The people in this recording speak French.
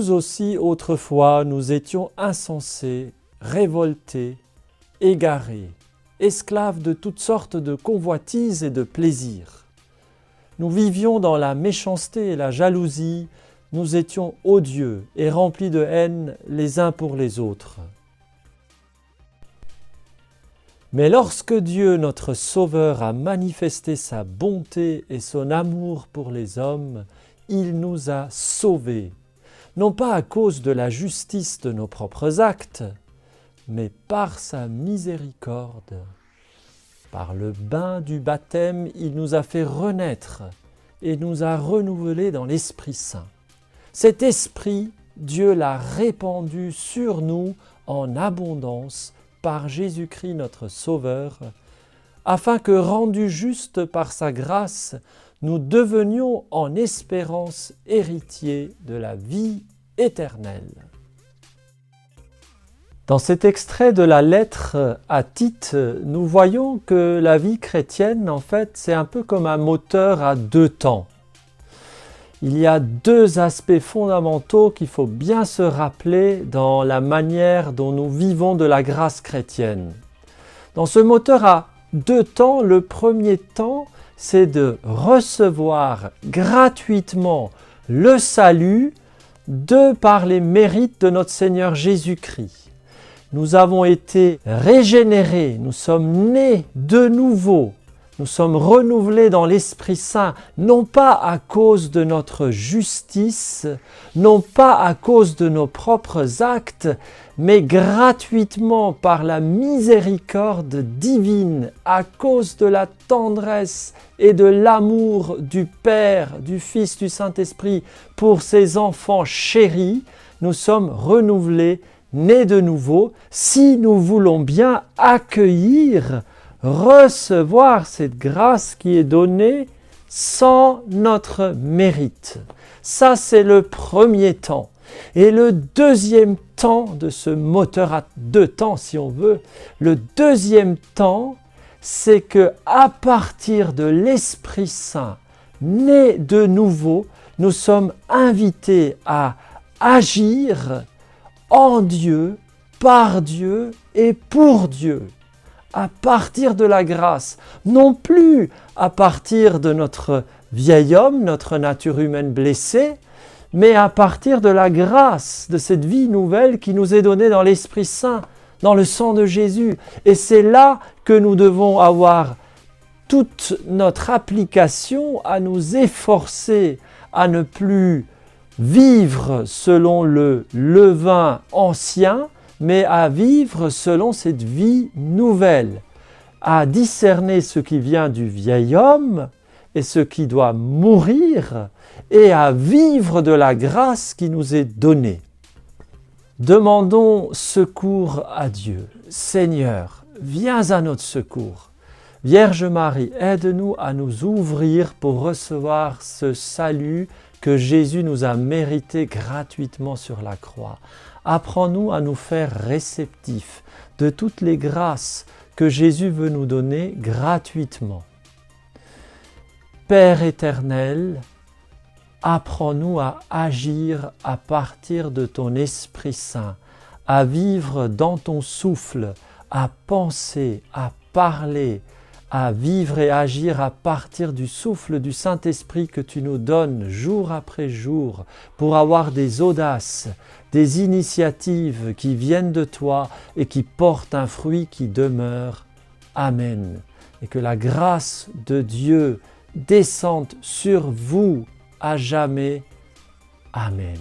Nous aussi, autrefois, nous étions insensés, révoltés, égarés, esclaves de toutes sortes de convoitises et de plaisirs. Nous vivions dans la méchanceté et la jalousie, nous étions odieux et remplis de haine les uns pour les autres. Mais lorsque Dieu, notre Sauveur, a manifesté sa bonté et son amour pour les hommes, il nous a sauvés, non pas à cause de la justice de nos propres actes, mais par sa miséricorde. Par le bain du baptême, il nous a fait renaître et nous a renouvelés dans l'Esprit Saint. Cet Esprit, Dieu l'a répandu sur nous en abondance par Jésus-Christ notre Sauveur, afin que, rendus justes par sa grâce, nous devenions en espérance héritiers de la vie éternelle. Dans cet extrait de la lettre à Tite, nous voyons que la vie chrétienne, en fait, c'est un peu comme un moteur à deux temps. Il y a deux aspects fondamentaux qu'il faut bien se rappeler dans la manière dont nous vivons de la grâce chrétienne. Dans ce moteur à deux temps, le premier temps, c'est de recevoir gratuitement le salut de par les mérites de notre Seigneur Jésus-Christ. Nous avons été régénérés, nous sommes nés de nouveau, nous sommes renouvelés dans l'Esprit Saint, non pas à cause de notre justice, non pas à cause de nos propres actes, mais gratuitement par la miséricorde divine, à cause de la tendresse et de l'amour du Père, du Fils, du Saint-Esprit pour ses enfants chéris, nous sommes renouvelés, nés de nouveau, si nous voulons bien accueillir, recevoir cette grâce qui est donnée sans notre mérite. Ça, c'est le premier temps. Et le deuxième temps de ce moteur à deux temps, si on veut, le deuxième temps, c'est que à partir de l'Esprit Saint, né de nouveau, nous sommes invités à agir en Dieu, par Dieu et pour Dieu. À partir de la grâce, non plus à partir de notre vieil homme, notre nature humaine blessée, mais à partir de la grâce, de cette vie nouvelle qui nous est donnée dans l'Esprit Saint, dans le sang de Jésus. Et c'est là que nous devons avoir toute notre application à nous efforcer à ne plus vivre selon le levain ancien, mais à vivre selon cette vie nouvelle, à discerner ce qui vient du vieil homme et ce qui doit mourir, et à vivre de la grâce qui nous est donnée. Demandons secours à Dieu. Seigneur, viens à notre secours. Vierge Marie, aide-nous à nous ouvrir pour recevoir ce salut que Jésus nous a mérité gratuitement sur la croix. Apprends-nous à nous faire réceptifs de toutes les grâces que Jésus veut nous donner gratuitement. Père éternel, apprends-nous à agir à partir de ton Esprit Saint, à vivre dans ton souffle, à penser, à parler, à vivre et agir à partir du souffle du Saint-Esprit que tu nous donnes jour après jour pour avoir des audaces, des initiatives qui viennent de toi et qui portent un fruit qui demeure. Amen. Et que la grâce de Dieu descende sur vous à jamais. Amen.